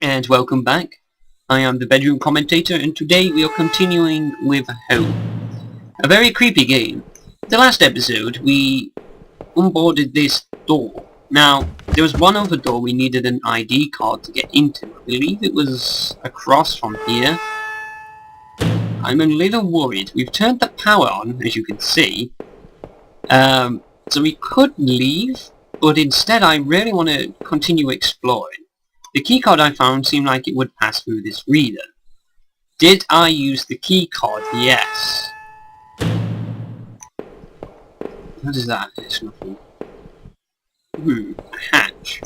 And welcome back. I am the bedroom commentator, and today we are continuing with Home. A very creepy game. The last episode we onboarded this door. Now, there was one other door we needed an ID card to get into. I believe it was across from here. I'm a little worried. We've turned the power on, as you can see. So we could leave, but instead I really want to continue exploring. The keycard I found seemed like it would pass through this reader. Did I use the keycard? Yes. What is that? It's nothing. A hatch.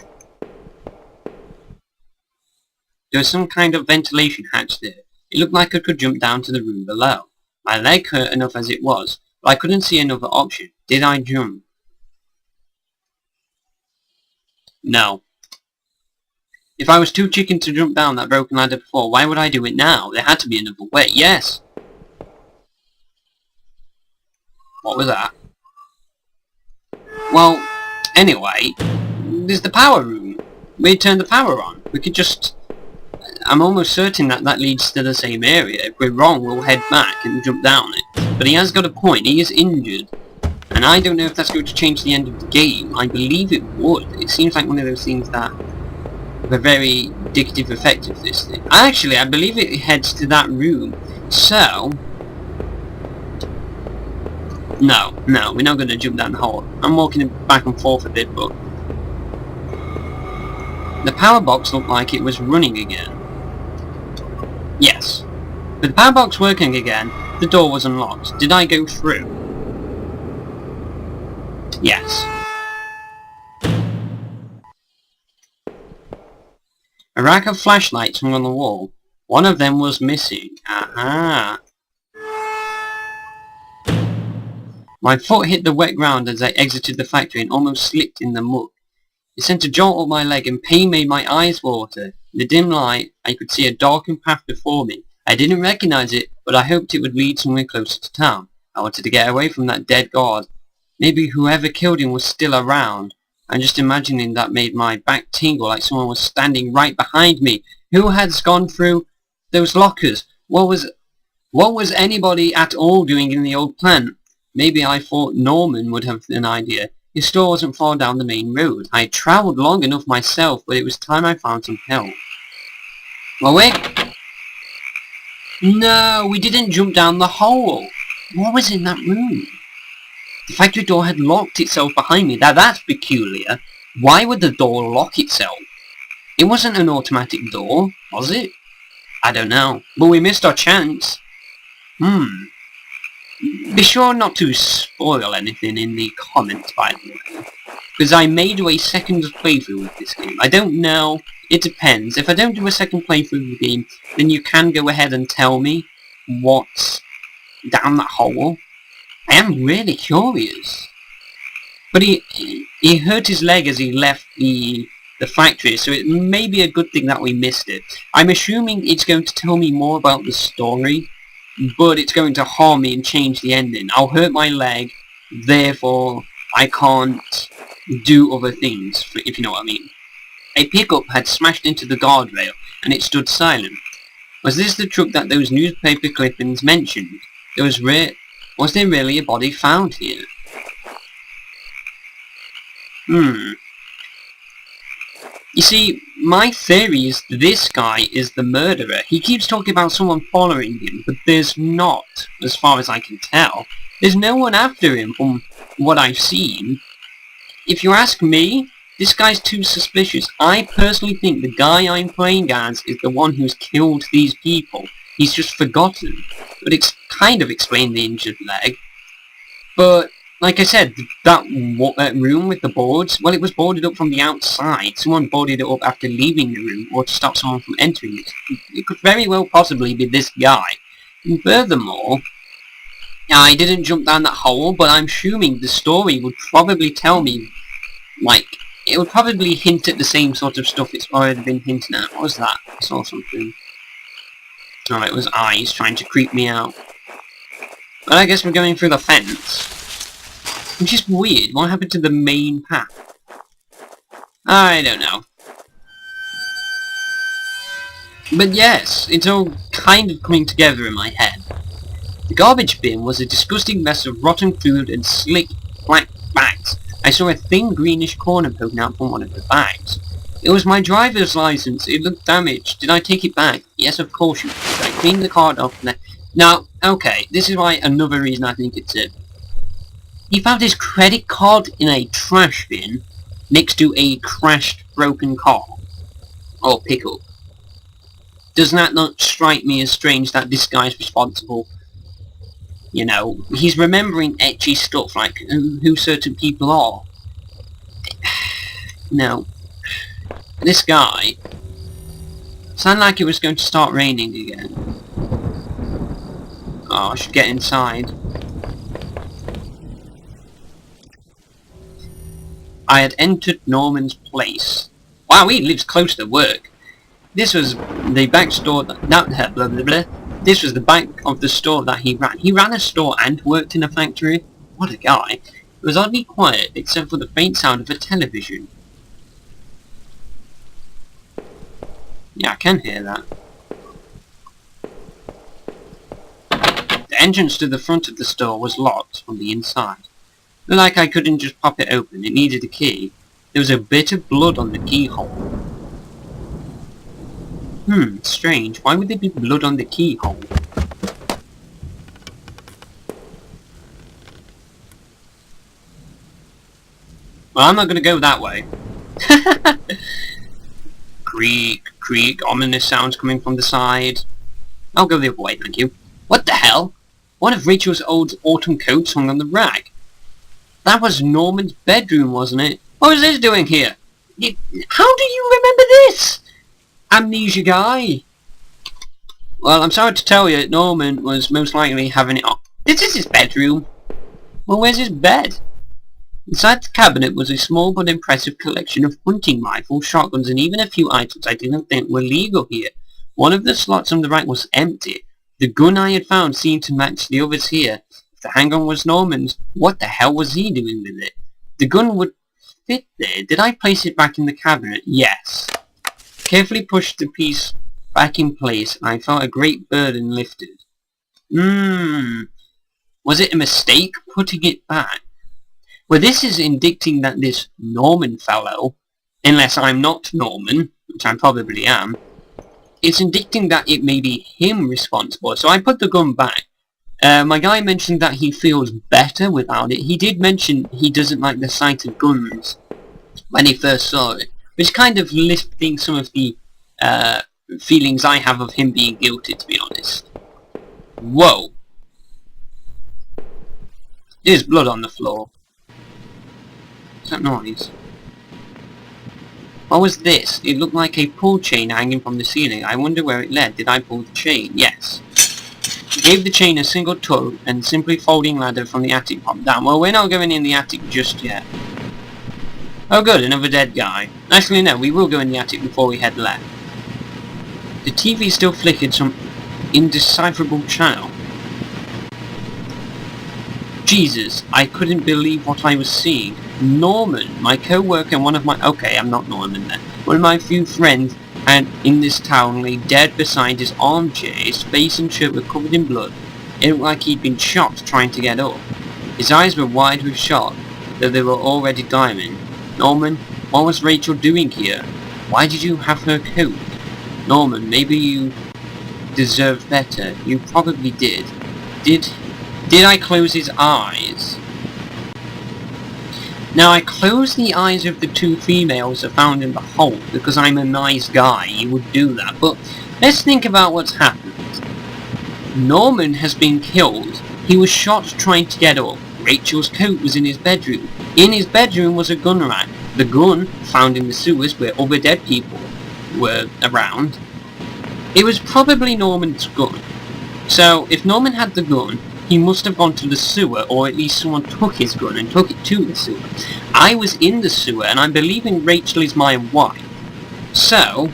There was some kind of ventilation hatch there. It looked like I could jump down to the room below. My leg hurt enough as it was, but I couldn't see another option. Did I jump? No. If I was too chicken to jump down that broken ladder before, why would I do it now? There had to be another way. Yes! What was that? Well, anyway, there's the power room. We turned the power on. We could just... I'm almost certain that that leads to the same area. If we're wrong, we'll head back and jump down it. But he has got a point. He is injured. And I don't know if that's going to change the end of the game. I believe it would. It seems like one of those things that... a very addictive effect of this thing. Actually, I believe it heads to that room. So... No, we're not going to jump down the hole. I'm walking back and forth a bit, but... The power box looked like it was running again. Yes. With the power box working again, the door was unlocked. Did I go through? Yes. A rack of flashlights hung on the wall. One of them was missing. Aha! My foot hit the wet ground as I exited the factory and almost slipped in the muck. It sent a jolt up my leg and pain made my eyes water. In the dim light, I could see a darkened path before me. I didn't recognize it, but I hoped it would lead somewhere closer to town. I wanted to get away from that dead guard. Maybe whoever killed him was still around. And just imagining that made my back tingle like someone was standing right behind me. Who has gone through those lockers? What was anybody at all doing in the old plant? Maybe I thought Norman would have an idea. His store wasn't far down the main road. I had travelled long enough myself, but it was time I found some help. Well, wait. No, we didn't jump down the hole. What was in that room? The factory door had locked itself behind me. That's peculiar. Why would the door lock itself? It wasn't an automatic door, was it? I don't know. But we missed our chance. Be sure not to spoil anything in the comments, by the way. Because I may do a second playthrough with this game. I don't know. It depends. If I don't do a second playthrough of the game, then you can go ahead and tell me what's down that hole. I am really curious. But he hurt his leg as he left the factory, so it may be a good thing that we missed it. I'm assuming it's going to tell me more about the story, but it's going to harm me and change the ending. I'll hurt my leg, therefore I can't do other things, if you know what I mean. A pickup had smashed into the guardrail, and it stood silent. Was this the truck that those newspaper clippings mentioned? Was there really a body found here? You see, my theory is this guy is the murderer. He keeps talking about someone following him, but there's not, as far as I can tell. There's no one after him from what I've seen. If you ask me, this guy's too suspicious. I personally think the guy I'm playing as is the one who's killed these people. He's just forgotten. But it's kind of explained the injured leg. But, like I said, that room with the boards, well, it was boarded up from the outside. Someone boarded it up after leaving the room, or to stop someone from entering it. It could very well possibly be this guy. And furthermore, I didn't jump down that hole, but I'm assuming the story would probably tell me, like, it would probably hint at the same sort of stuff it's already been hinting at. What was that? I saw something. Oh, it was eyes trying to creep me out. But I guess we're going through the fence. Which is weird. What happened to the main path? I don't know. But yes, it's all kind of coming together in my head. The garbage bin was a disgusting mess of rotten food and slick black bags. I saw a thin greenish corner poking out from one of the bags. It was my driver's license. It looked damaged. Did I take it back? Yes, of course you did. I cleaned the card off and Now, okay, this is why another reason I think it's it. He found his credit card in a trash bin next to a crashed, broken car. Or pickup. Does that not strike me as strange that this guy's responsible? You know, he's remembering etchy stuff like who certain people are. No. This guy sounded like it was going to start raining again. Oh, I should get inside. I had entered Norman's place. Wow, he lives close to work. This was the back store that... blah, blah, blah. This was the back of the store that he ran. He ran a store and worked in a factory. What a guy. It was oddly quiet, except for the faint sound of a television. Yeah, I can hear that. The entrance to the front of the store was locked from the inside. Looked like I couldn't just pop it open. It needed a key. There was a bit of blood on the keyhole. Strange. Why would there be blood on the keyhole? Well, I'm not gonna go that way. Creak, creak, ominous sounds coming from the side. I'll go the other way, thank you. What the hell? One of Rachel's old autumn coats hung on the rack. That was Norman's bedroom, wasn't it? What was this doing here? How do you remember this? Amnesia guy. Well, I'm sorry to tell you, Norman was most likely having it on. This is his bedroom. Well, where's his bed? Inside the cabinet was a small but impressive collection of hunting rifles, shotguns, and even a few items I didn't think were legal here. One of the slots on the rack was empty. The gun I had found seemed to match the others here. If the handgun was Norman's, what the hell was he doing with it? The gun would fit there. Did I place it back in the cabinet? Yes. Carefully pushed the piece back in place, and I felt a great burden lifted. Was it a mistake putting it back? Well, this is indicating that this Norman fellow, unless I'm not Norman, which I probably am, it's indicating that it may be him responsible. So I put the gun back. My guy mentioned that he feels better without it. He did mention he doesn't like the sight of guns when he first saw it, which kind of lifting some of the feelings I have of him being guilty, to be honest. Whoa. There's blood on the floor. What's that noise? What was this? It looked like a pull chain hanging from the ceiling. I wonder where it led. Did I pull the chain? Yes. Gave the chain a single tug and simply folding ladder from the attic popped down. Well, we're not going in the attic just yet. Oh good, another dead guy. Actually no, we will go in the attic before we head left. The TV still flickered some indecipherable channel. Jesus, I couldn't believe what I was seeing. Norman, my co-worker and one of my... Okay, I'm not Norman then. One of my few friends and in this town lay dead beside his armchair. His face and shirt were covered in blood. It looked like he'd been shot trying to get up. His eyes were wide with shock, though they were already diamond. Norman, what was Rachel doing here? Why did you have her coat? Norman, maybe you deserved better. You probably did. Did I close his eyes? Now I closed the eyes of the two females I found in the hole because I'm a nice guy, you would do that, but let's think about what's happened. Norman has been killed. He was shot trying to get up. Rachel's coat was in his bedroom. In his bedroom was a gun rack. The gun found in the sewers where other dead people were around. It was probably Norman's gun. So if Norman had the gun, he must have gone to the sewer, or at least someone took his gun and took it to the sewer. I was in the sewer, and I'm believing Rachel is my wife. So,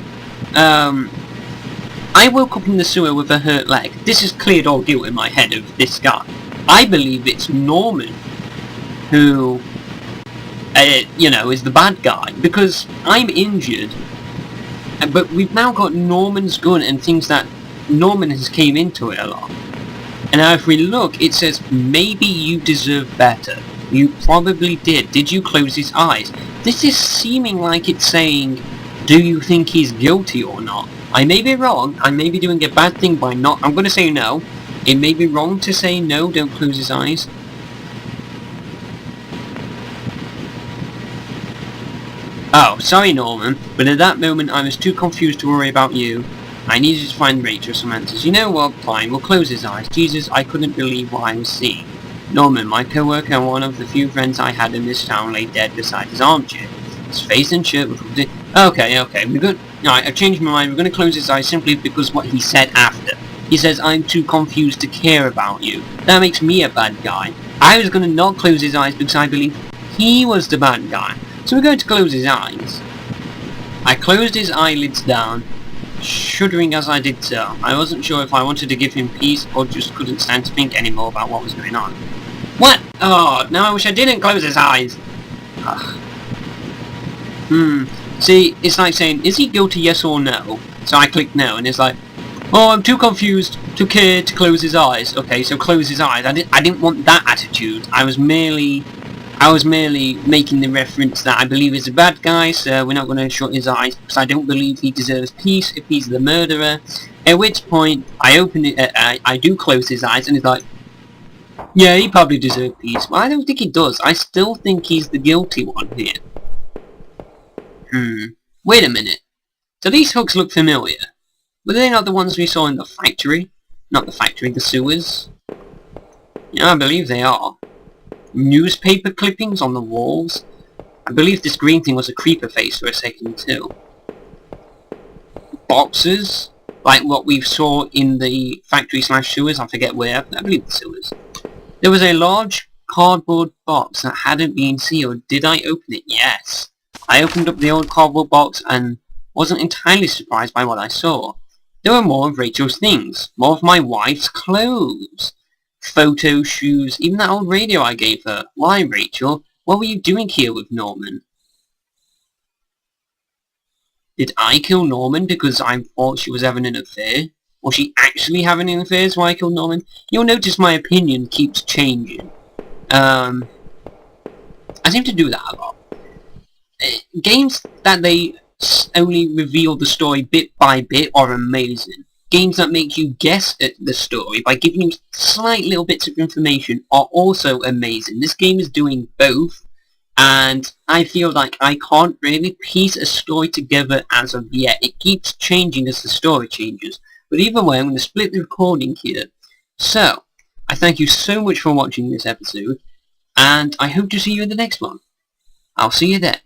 I woke up in the sewer with a hurt leg. This is cleared all guilt in my head of this guy. I believe it's Norman who, you know, is the bad guy, because I'm injured. But we've now got Norman's gun and things that Norman has came into it a lot. And now if we look, it says, maybe you deserve better. You probably did. Did you close his eyes? This is seeming like it's saying, do you think he's guilty or not? I may be wrong. I may be doing a bad thing by not... I'm going to say no. It may be wrong to say no, don't close his eyes. Oh, sorry Norman, but at that moment I was too confused to worry about you. I needed to find Rachel some answers. You know what, fine, we'll close his eyes. Jesus, I couldn't believe what I was seeing. Norman, my co-worker and one of the few friends I had in this town, lay dead beside his armchair. His face and shirt were covered in... Okay, we're good. Alright, I've changed my mind. We're going to close his eyes simply because what he said after. He says, I'm too confused to care about you. That makes me a bad guy. I was going to not close his eyes because I believe he was the bad guy. So we're going to close his eyes. I closed his eyelids down, shuddering as I did so. I wasn't sure if I wanted to give him peace or just couldn't stand to think anymore about what was going on. What? Oh, now I wish I didn't close his eyes. Ugh. See, it's like saying, is he guilty, yes or no? So I click no, and it's like, oh, I'm too confused to care to close his eyes. Okay, so close his eyes. I didn't want that attitude. I was merely making the reference that I believe he's a bad guy, so we're not going to shut his eyes because I don't believe he deserves peace if he's the murderer. At which point, I open it, I do close his eyes, and it's like, yeah, he probably deserves peace. Well, I don't think he does. I still think he's the guilty one here. Wait a minute. Do these hooks look familiar? Were they not the ones we saw in the factory? Not the factory, the sewers? Yeah, I believe they are. Newspaper clippings on the walls. I believe this green thing was a creeper face for a second too. Boxes, like what we saw in the factory/sewers, I forget where, I believe the sewers. There was a large cardboard box that hadn't been sealed. Did I open it? Yes. I opened up the old cardboard box and wasn't entirely surprised by what I saw. There were more of Rachel's things, more of my wife's clothes. Photos, shoes, even that old radio I gave her. Why, Rachel? What were you doing here with Norman? Did I kill Norman because I thought she was having an affair? Was she actually having an affair, so I killed Norman? You'll notice my opinion keeps changing. I seem to do that a lot. Games that they only reveal the story bit by bit are amazing. Games that make you guess at the story by giving you slight little bits of information are also amazing. This game is doing both, and I feel like I can't really piece a story together as of yet. It keeps changing as the story changes. But either way, I'm going to split the recording here. So, I thank you so much for watching this episode, and I hope to see you in the next one. I'll see you then.